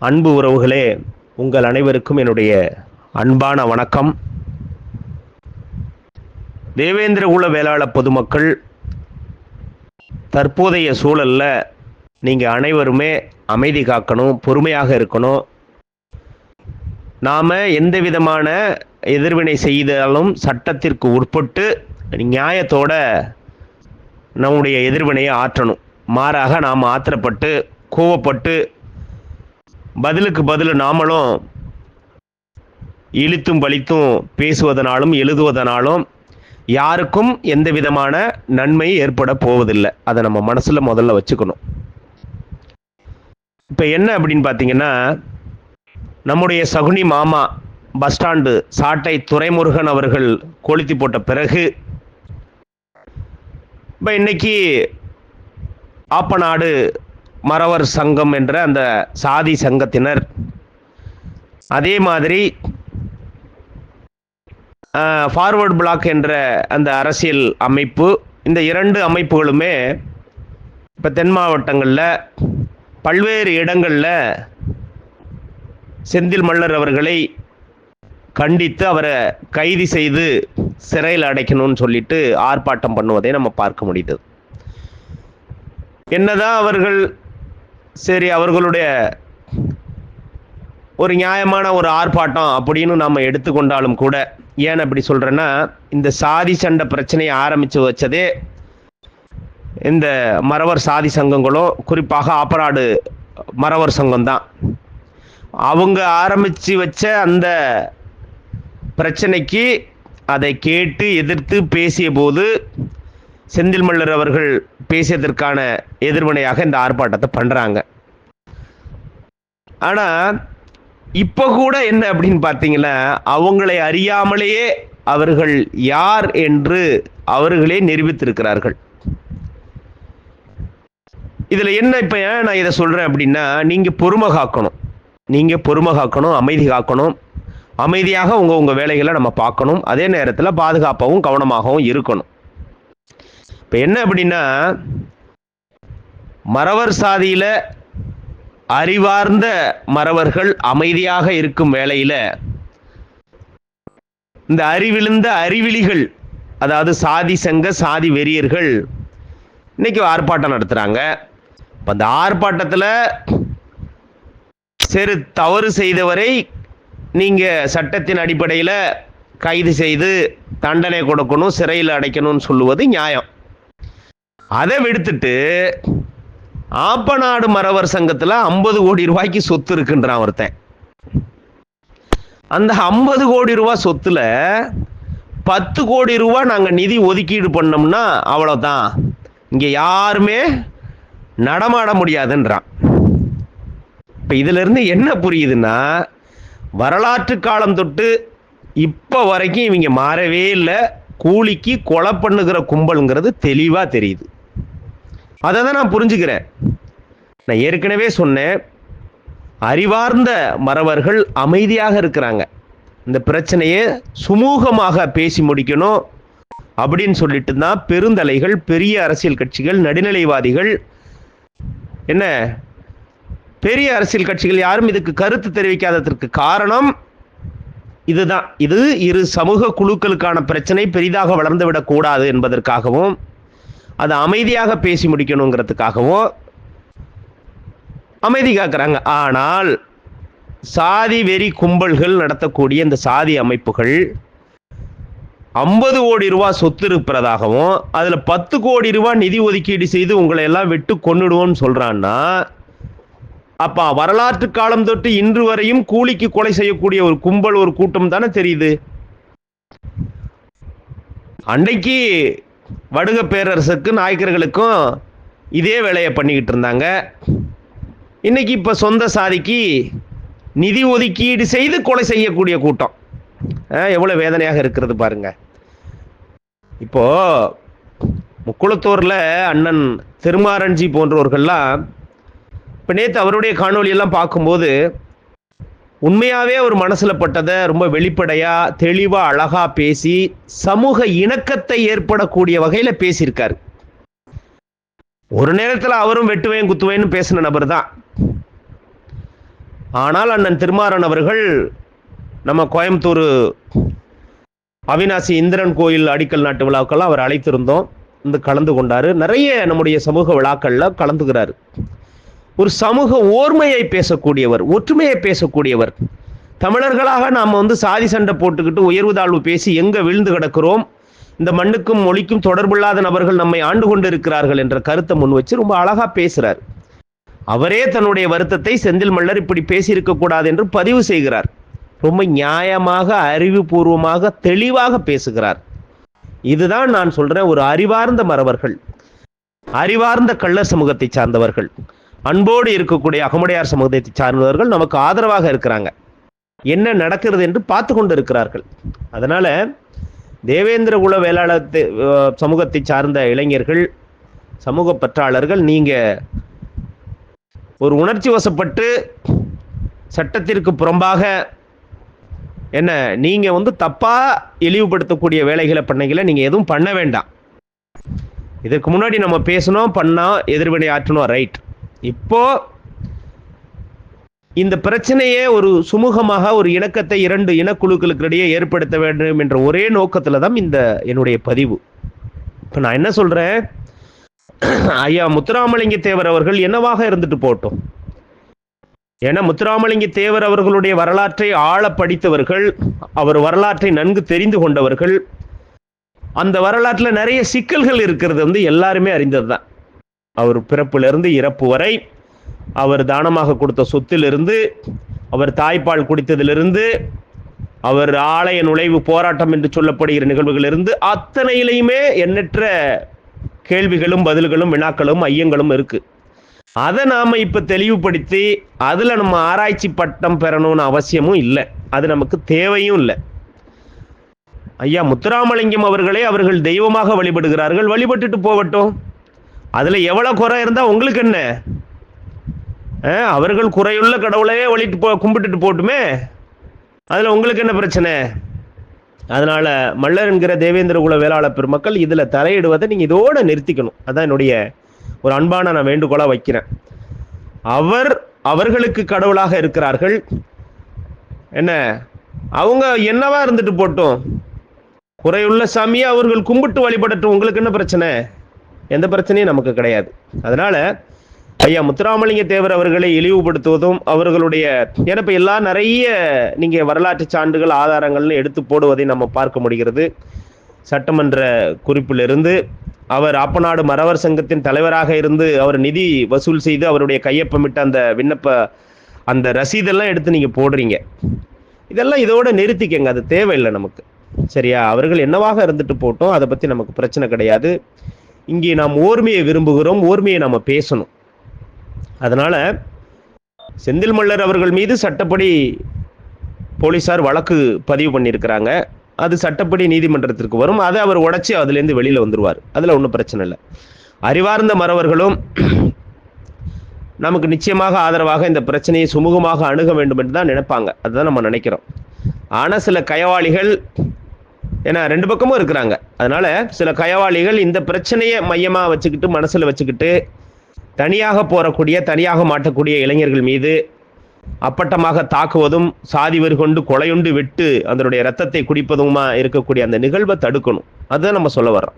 அன்பு உறவுகளே, உங்கள் அனைவருக்கும் என்னுடைய அன்பான வணக்கம். தேவேந்திரகுல வேளாள பொதுமக்கள், தற்போதைய சூழல்ல நீங்க அனைவருமே அமைதி காக்கணும், பொறுமையாக இருக்கணும். நாம எந்த விதமான எதிர்வினை செய்தாலும் சட்டத்திற்கு உட்பட்டு நியாயத்தோட நம்முடைய எதிர்வினையை ஆற்றணும். மாறாக நாம் ஆத்திரப்பட்டு கோவப்பட்டு பதிலுக்கு பதில் நாமளும் இழுத்தும் பழித்தும் பேசுவதனாலும் எழுதுவதனாலும் யாருக்கும் எந்த விதமான நன்மை ஏற்பட போவதில்லை. அதை நம்ம மனசுல முதல்ல வச்சுக்கணும். இப்போ என்ன அப்படின்னு பார்த்தீங்கன்னா, நம்முடைய சகுனி மாமா பஸ் ஸ்டாண்டு சாட்டை துரைமுருகன் அவர்கள் கொளுத்தி போட்ட பிறகு இப்போ இன்னைக்கு ஆப்பநாடு மறவர் சங்கம் என்ற அந்த சாதி சங்கத்தினர், அதே மாதிரி ஃபார்வர்ட் பிளாக் என்ற அந்த அரசியல் அமைப்பு, இந்த இரண்டு அமைப்புகளுமே இப்போ தென் மாவட்டங்களில் பல்வேறு இடங்களில் செந்தில் மல்லர் அவர்களை கண்டித்து அவரை கைது செய்து சிறையில் அடைக்கணும்னு சொல்லிட்டு ஆர்ப்பாட்டம் பண்ணுவதை நம்ம பார்க்க முடியுது. என்னதான் அவர்கள் சரி அவர்களுடைய ஒரு நியாயமான ஒரு ஆர்ப்பாட்டம் அப்படின்னு நம்ம எடுத்துக்கொண்டாலும் கூட, ஏன் அப்படி சொல்றேன்னா, இந்த சாதி சண்டை பிரச்சனையை ஆரம்பிச்சு வச்சதே இந்த மறவர் சாதி சங்கங்களும் குறிப்பாக ஆப்பநாடு மறவர் சங்கம் தான். அவங்க ஆரம்பிச்சு வச்ச அந்த பிரச்சனைக்கு அதை கேட்டு எதிர்த்து பேசிய போது செந்தில் மல்லர் அவர்கள் பேசியதற்கான எதிர்வினையாக இந்த ஆர்ப்பாட்டத்தை பண்றாங்க. ஆனா இப்ப கூட என்ன அப்படின்னு பார்த்தீங்கன்னா, அவங்களை அறியாமலேயே அவர்கள் யார் என்று அவர்களே நிரூபித்திருக்கிறார்கள். இதுல என்ன இப்ப நான் இதை சொல்றேன் அப்படின்னா, நீங்க பொறுமை காக்கணும், அமைதி காக்கணும். அமைதியாக உங்க வேலைகளை நம்ம பார்க்கணும். அதே நேரத்தில் பாதுகாப்பாகவும் கவனமாகவும் இருக்கணும். இப்போ என்ன அப்படின்னா, மறவர் சாதியில அறிவார்ந்த மறவர்கள் அமைதியாக இருக்கும் வேளையில இந்த அறிவிழுந்த அறிவிலிகள், அதாவது சாதி சங்க சாதி வெறியர்கள் இன்னைக்கு ஆர்ப்பாட்டம் நடத்துறாங்க. அந்த ஆர்ப்பாட்டத்தில் சிறு தவறு செய்தவரை நீங்க சட்டத்தின் அடிப்படையில் கைது செய்து தண்டனை கொடுக்கணும், சிறையில் அடைக்கணும்னு சொல்லுவது நியாயம். அதை விடுத்துட்டு ஆப்பநாடு மறவர் சங்கத்தில் 50 கோடி ரூபாய்க்கு சொத்து இருக்குன்றான் ஒருத்தன். அந்த 50 கோடி ரூபாய் சொத்துல 10 கோடி ரூபாய் நாங்க நிதி ஒதுக்கீடு பண்ணோம்னா அவ்வளவுதான், இங்க யாருமே நடமாட முடியாதுன்றான். இப்ப இதுல இருந்து என்ன புரியுதுன்னா, வரலாற்று காலம் தொட்டு இப்ப வரைக்கும் இவங்க மாறவே இல்லை. கூலிக்கு கொலை பண்ணுகிற கும்பல்ங்கிறது தெளிவா தெரியுது. அதை தான் நான் புரிஞ்சுக்கிறேன். நான் ஏற்கனவே சொன்னேன், அறிவார்ந்த மறவர்கள் அமைதியாக இருக்கிறாங்க. இந்த பிரச்சனையை சுமூகமாக பேசி முடிக்கணும் அப்படின்னு சொல்லிட்டு தான் பெருந்தலைகள், பெரிய அரசியல் கட்சிகள், நடுநிலைவாதிகள், என்ன பெரிய அரசியல் கட்சிகள் யாரும் இதுக்கு கருத்து தெரிவிக்காததற்கு காரணம் இதுதான். இது இரு சமூக குழுக்களுக்கான பிரச்சனை பெரிதாக வளர்ந்து விடக்கூடாது என்பதற்காகவும், அதை அமைதியாக பேசி முடிக்கணுங்கிறதுக்காகவும் அமைதி காக்குறாங்க. ஆனால் சாதி வெறி கும்பல்கள் நடத்தக்கூடிய இந்த சாதி அமைப்புகள் 50 கோடி ரூபாய் சொத்து இருப்பதாகவும் அதுல 10 கோடி ரூபாய் நிதி ஒதுக்கீடு செய்து உங்களை எல்லாம் விட்டு கொன்னுடுவோம்னு சொல்றான்னா, அப்ப வரலாற்று காலம் தொட்டு இன்று வரையும் கூலிக்கு கொலை செய்யக்கூடிய ஒரு கும்பல், ஒரு கூட்டம் தானே தெரியுது. அன்றைக்கு வடுக பேரரசுக்கு நாயக்கர்களுக்கும் இதே வேலையை பண்ணிக்கிட்டு இருந்தாங்க. இன்னைக்கு இப்ப சொந்த சாதிக்கு நிதி ஒதுக்கீடு செய்து கொலை செய்யக்கூடிய கூட்டம் எவ்வளவு வேதனையாக இருக்கிறது பாருங்க. இப்போ முக்குளத்தூர்ல அண்ணன் திருமாரஞ்சி போன்றவர்கள்லாம் இப்போ நேற்று அவருடைய காணொலியெல்லாம் பார்க்கும்போது உண்மையாகவே ஒரு மனசில் பட்டதை ரொம்ப வெளிப்படையாக தெளிவாக அழகாக பேசி சமூக இணக்கத்தை ஏற்படக்கூடிய வகையில் பேசியிருக்காரு. ஒரு நேரத்தில் அவரும் வெட்டுவேன் குத்துவேன்னு பேசின நபர் தான். ஆனால் அண்ணன் திருமாறன் அவர்கள் நம்ம கோயம்புத்தூர் அவினாசி இந்திரன் கோயில் அடிக்கல் நாட்டு விழாக்கெல்லாம் அவர் அழைத்திருந்தோம், வந்து கலந்து கொண்டாரு. நிறைய நம்முடைய சமூக விழாக்கள்ல கலந்துகிறார். ஒரு சமூக ஓர்மையை பேசக்கூடியவர், ஒற்றுமையை பேசக்கூடியவர். தமிழர்களாக நாம் சாதி சண்டை போட்டுக்கிட்டு உயர்வு தாழ்வு பேசி எங்க விழுந்து கிடக்கிறோம், இந்த மண்ணுக்கும் மொழிக்கும் தொடர்பில்லாத நபர்கள் நம்மை ஆண்டு கொண்டு இருக்கிறார்கள் என்ற கருத்தை முன் வச்சு ரொம்ப அழகா பேசுறார். அவரே தன்னுடைய வருத்தத்தை செந்தில் மல்லர் இப்படி பேசியிருக்க கூடாது என்று பதிவு செய்கிறார். ரொம்ப நியாயமாக, அறிவுபூர்வமாக, தெளிவாக பேசுகிறார். இதுதான் நான் சொல்றேன், ஒரு அறிவார்ந்த மறவர்கள், அறிவார்ந்த கள்ளர் சமூகத்தை சார்ந்தவர்கள், அன்போடு இருக்கக்கூடிய அகமுடையார் சமூகத்தை சார்ந்தவர்கள் நமக்கு ஆதரவாக இருக்கிறாங்க. என்ன நடக்கிறது என்று பார்த்து கொண்டு இருக்கிறார்கள். அதனால தேவேந்திர குல வேளாளர் சமூகத்தை சார்ந்த இளைஞர்கள், சமூக பற்றாளர்கள், நீங்க ஒரு உணர்ச்சி வசப்பட்டு சட்டத்திற்கு புறம்பாக என்ன நீங்க தப்பா இழிவுபடுத்தக்கூடிய வேலைகளை பண்ணீங்கள, நீங்க எதுவும் பண்ண வேண்டாம். இதற்கு முன்னாடி நம்ம பேசணும், பண்ணோம், எதிர்வினை ஆற்றணும், ரைட். இப்போ இந்த பிரச்சனையே ஒரு சுமூகமாக ஒரு இணக்கத்தை இரண்டு இனக்குழுக்களுக்கு இடையே ஏற்படுத்த வேண்டும் என்ற ஒரே நோக்கத்துல தான் இந்த என்னுடைய பதிவு. இப்ப நான் என்ன சொல்றேன், ஐயா முத்துராமலிங்க தேவர் அவர்கள் என்னவாக இருந்துட்டு போட்டோம். ஏன்னா முத்துராமலிங்க தேவர் அவர்களுடைய வரலாற்றை ஆழ படித்தவர்கள், அவர் வரலாற்றை நன்கு தெரிந்து கொண்டவர்கள். அந்த வரலாற்றில் நிறைய சிக்கல்கள் இருக்கிறது எல்லாருமே அறிந்ததுதான். அவர் பிறப்பிலிருந்து இறப்பு வரை, அவர் தானமாக கொடுத்த சொத்திலிருந்து, அவர் தாய்ப்பால் குடித்ததிலிருந்து, அவர் ஆலய நுழைவு போராட்டம் என்று சொல்லப்படுகிற நிகழ்வுகளிலிருந்து அத்தனையிலையுமே எண்ணற்ற கேள்விகளும் பதில்களும் வினாக்களும் ஐயங்களும் இருக்கு. அதை நாம இப்ப தெளிவுபடுத்தி அதுல நம்ம ஆராய்ச்சி பட்டம் பெறணும்னு அவசியமும் இல்லை, அது நமக்கு தேவையும் இல்லை. ஐயா முத்துராமலிங்கம் அவர்கள் தெய்வமாக வழிபடுகிறார்கள், வழிபட்டுட்டு போகட்டும். அதுல எவ்வளவு குறை இருந்தா உங்களுக்கு என்ன? அவர்கள் குறையுள்ள கடவுளையே கும்பிட்டுட்டு போட்டுமே, அதுல உங்களுக்கு என்ன பிரச்சனை? அதனால மல்லர் என்கிற தேவேந்திர குல வேளாளர் பெருமக்கள் இதுல தலையிடுவதை நீங்க இதோட நிறுத்திக்கணும். அதான் என்னுடைய ஒரு அன்பான நான் வேண்டுகோளா வைக்கிறேன். அவர்களுக்கு கடவுளாக இருக்கிறார்கள், என்ன அவங்க என்னவா இருந்துட்டு போட்டோம், குறையுள்ள சாமியை அவர்கள் கும்பிட்டு வழிபடட்டும், உங்களுக்கு என்ன பிரச்சனை? எந்த பிரச்சனையும் நமக்கு கிடையாது. அதனால ஐயா முத்துராமலிங்க தேவர் அவர்களை இழிவுபடுத்துவதும் அவர்களுடைய ஏன்னா எல்லாம் நிறைய நீங்க வரலாற்று சான்றுகள் ஆதாரங்கள்னு எடுத்து போடுவதை நம்ம பார்க்க முடிகிறது. சட்டமன்ற குறிப்பிலிருந்து அவர் ஆப்பநாடு மறவர் சங்கத்தின் தலைவராக இருந்து அவர் நிதி வசூல் செய்து அவருடைய கையொப்பமிட்ட அந்த அந்த ரசீதெல்லாம் எடுத்து நீங்க போடுறீங்க. இதெல்லாம் இதோட நிறுத்திக்கங்க, அது தேவையில்லை நமக்கு. சரியா? அவர்கள் என்னவாக இருந்துட்டு போட்டோம், அதை பத்தி நமக்கு பிரச்சனை கிடையாது. இங்கே நாம் ஓர்மையை விரும்புகிறோம், ஓர்மையை நாம பேசணும். அதனால செந்தில் மல்லர் அவர்கள் மீது சட்டப்படி போலீசார் வழக்கு பதிவு பண்ணியிருக்கிறாங்க. அது சட்டப்படி நீதிமன்றத்திற்கு வரும். அதை அவர் உடைச்சி அதுலேருந்து வெளியில வந்துருவார். அதுல ஒன்றும் பிரச்சனை இல்லை. அறிவார்ந்த மறவர்களும் நமக்கு நிச்சயமாக ஆதரவாக இந்த பிரச்சனையை சுமூகமாக அணுக வேண்டும் என்று தான் நினைப்பாங்க. அதுதான் நம்ம நினைக்கிறோம். ஆனா சில கயவாளிகள், ஏன்னா ரெண்டு பக்கமும் இருக்கிறாங்க, அதனால சில கயவாளிகள் இந்த பிரச்சனையை மையமா வச்சுக்கிட்டு மனசுல வச்சுக்கிட்டு தனியாக போறக்கூடிய, தனியாக மாட்டக்கூடிய இளைஞர்கள் மீது அப்பட்டமாக தாக்குவதும், சாதி வெறி கொண்டு கொலையுண்டு விட்டு அதனுடைய ரத்தத்தை குடிப்பதுமா இருக்கக்கூடிய அந்த நிகழ்வை தடுக்கணும். அதுதான் நம்ம சொல்ல வர்றோம்.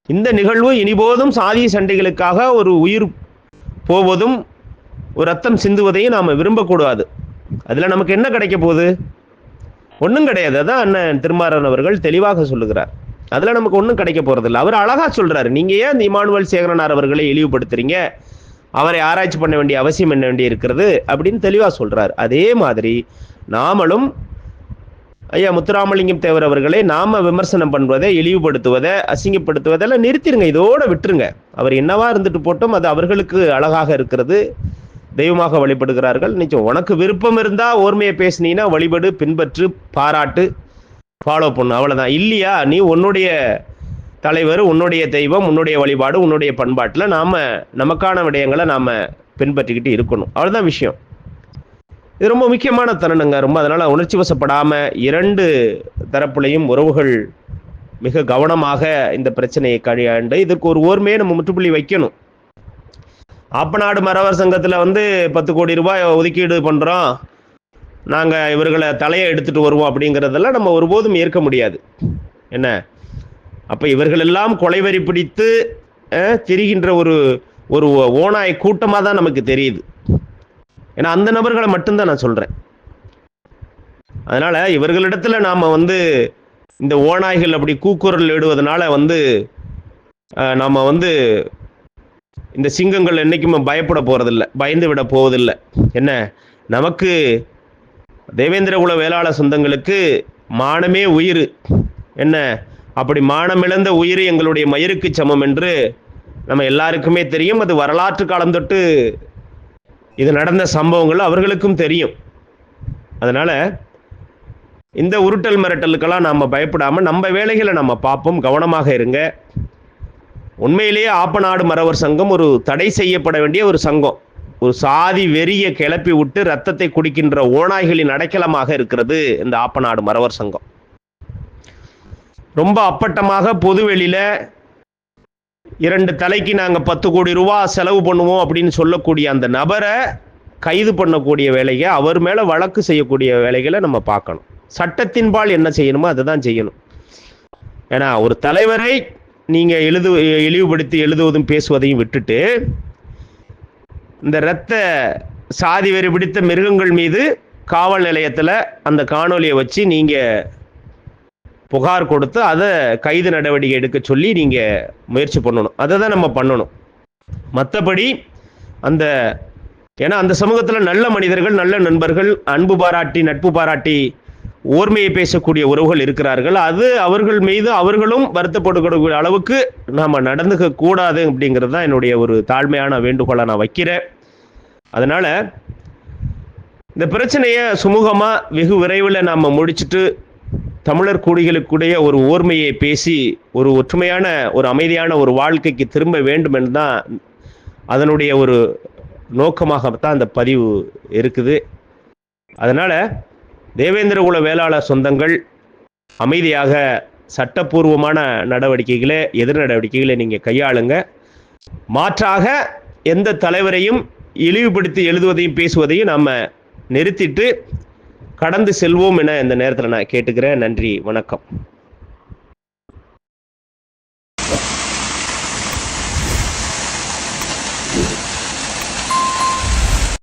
இந்த நிகழ்வு இனிபோதும் சாதி சண்டைகளுக்காக ஒரு உயிர் போவதும் ஒரு ரத்தம் சிந்துவதையும் நாம விரும்பக்கூடாது. அதுல நமக்கு என்ன கிடைக்க போகுது? ஒன்றும் கிடையாது. அதான் அண்ணன் திருமாறன் அவர்கள் தெளிவாக சொல்லுகிறார். அதுல நமக்கு ஒன்றும் கிடைக்க போறது இல்லை. அவர் அழகா சொல்றாரு, நீங்க ஏன் இந்த இமானுவேல் சேகரனார் அவர்களை இழிவுபடுத்துறீங்க, அவரை ஆராய்ச்சி பண்ண வேண்டிய அவசியம் என்ன வேண்டி இருக்கிறது அப்படின்னு தெளிவா சொல்றாரு. அதே மாதிரி நாமளும் ஐயா முத்துராமலிங்கம் தேவர் அவர்களை நாம விமர்சனம் பண்ணுவதை, இழிவுபடுத்துவதை, அசிங்கப்படுத்துவதெல்லாம் நிறுத்திடுங்க, இதோட விட்டுருங்க. அவர் என்னவா இருந்துட்டு போட்டோம், அது அவர்களுக்கு அழகாக இருக்கிறது, தெய்வமாக வழிபடுகிறார்கள். நிச்சயம் உனக்கு விருப்பம் இருந்தா ஓர்மையை பேசினீங்கன்னா வழிபடு, பின்பற்று, பாராட்டு, ஃபாலோ பண்ணு, அவ்வளவுதான். இல்லையா நீ உன்னுடைய தலைவர், உன்னுடைய தெய்வம், உன்னுடைய வழிபாடு, உன்னுடைய பண்பாட்டில் நாம நமக்கான விடயங்களை நாம பின்பற்றிக்கிட்டு இருக்கணும். அவ்வளவுதான் விஷயம். இது ரொம்ப முக்கியமான தருணங்க. ரொம்ப அதனால உணர்ச்சி வசப்படாம இரண்டு தரப்புலையும் உறவுகள் மிக கவனமாக இந்த பிரச்சனையை கையாண்டு இதற்கு ஒரு ஓர்மையை நம்ம முற்றுப்புள்ளி வைக்கணும். ஆப்பநாடு மறவர் சங்கத்தில் வந்து 10 கோடி ரூபாய் ஒதுக்கீடு பண்ணுறோம், நாங்கள் இவர்களை தலையை எடுத்துகிட்டு வருவோம் அப்படிங்கிறதெல்லாம் நம்ம ஒருபோதும் ஏற்க முடியாது. என்ன, அப்போ இவர்களெல்லாம் கொலைவரி பிடித்து திரிகின்ற ஒரு ஒரு ஓநாய் கூட்டமாக தான் நமக்கு தெரியுது. ஏன்னா அந்த நபர்களை மட்டும்தான் நான் சொல்கிறேன். அதனால் இவர்களிடத்தில் நாம் வந்து இந்த ஓநாய்கள் அப்படி கூக்குரல் இடுவதனால வந்து நாம் வந்து இந்த சிங்கங்கள் என்றைக்குமே பயப்பட போகிறதில்ல, பயந்து விட போவதில்லை. என்ன, நமக்கு தேவேந்திரகுல வேளாளர் சொந்தங்களுக்கு மானமே உயிர். என்ன, அப்படி மானமிழந்த உயிர் எங்களுடைய மயிருக்கு சமம் என்று நம்ம எல்லாருக்குமே தெரியும். அது வரலாற்று காலம் தொட்டு இது நடந்த சம்பவங்கள் அவர்களுக்கும் தெரியும். அதனால் இந்த உருட்டல் மிரட்டலுக்கெல்லாம் நாம் பயப்படாமல் நம்ம வேலைகளை நம்ம பார்ப்போம். கவனமாக இருங்க. உண்மையிலேயே ஆப்பநாடு மறவர் சங்கம் ஒரு தடை செய்யப்பட வேண்டிய ஒரு சங்கம். ஒரு சாதி வெறியை கிளப்பி விட்டு ரத்தத்தை குடிக்கின்ற ஓநாய்களின் அடைக்கலமாக இருக்கிறது இந்த ஆப்பநாடு மறவர் சங்கம். ரொம்ப அப்பட்டமாக பொதுவெளியில் 2 தலைக்கு நாங்கள் 10 கோடி ரூபா செலவு பண்ணுவோம் அப்படின்னு சொல்லக்கூடிய அந்த நபரை கைது பண்ணக்கூடிய வேலையை, அவர் மேலே வழக்கு செய்யக்கூடிய வேலைகளை நம்ம பார்க்கணும். சட்டத்தின்பால் என்ன செய்யணுமோ அதை தான் செய்யணும். ஏன்னா ஒரு தலைவரை நீங்கள் இழிவுபடுத்தி எழுதுவதும் பேசுவதையும் விட்டுட்டு இந்த இரத்த சாதி வெறி பிடித்த மிருகங்கள் மீது காவல் நிலையத்தில் அந்த காணொலியை வச்சு நீங்கள் புகார் கொடுத்து அதை கைது நடவடிக்கை எடுக்க சொல்லி நீங்கள் முயற்சி பண்ணணும். அதை தான் நம்ம பண்ணணும். மற்றபடி ஏன்னா அந்த சமூகத்தில் நல்ல மனிதர்கள், நல்ல நண்பர்கள், அன்பு பாராட்டி நட்பு பாராட்டி ஓர்மையை பேசக்கூடிய உறவுகள் இருக்கிறார்கள். அது அவர்கள் மீது அவர்களும் வருத்தப்படக்கூடிய அளவுக்கு நாம் நடந்துக்க கூடாது அப்படிங்கிறது தான் என்னுடைய ஒரு தாழ்மையான வேண்டுகோளை நான் வைக்கிறேன். அதனால் இந்த பிரச்சனையை சுமூகமாக வெகு விரைவில் நாம் முடிச்சுட்டு தமிழர் குடிகளுக்குடைய ஒரு ஓர்மையை பேசி ஒரு ஒற்றுமையான ஒரு அமைதியான ஒரு வாழ்க்கைக்கு திரும்ப வேண்டும் என்று தான் அதனுடைய ஒரு நோக்கமாகத்தான் அந்த பதிவு இருக்குது. அதனால் தேவேந்திரகுல வேளாளர் சொந்தங்கள் அமைதியாக சட்டப்பூர்வமான நடவடிக்கைகளை, எதிர் நடவடிக்கைகளை நீங்கள் கையாளுங்க. மாற்றாக எந்த தலைவரையும் இழிவுபடுத்தி எழுதுவதையும் பேசுவதையும் நாம் நிறுத்திட்டு கடந்து செல்வோம் என இந்த நேரத்தில் நான் கேட்டுக்கிறேன். நன்றி, வணக்கம்.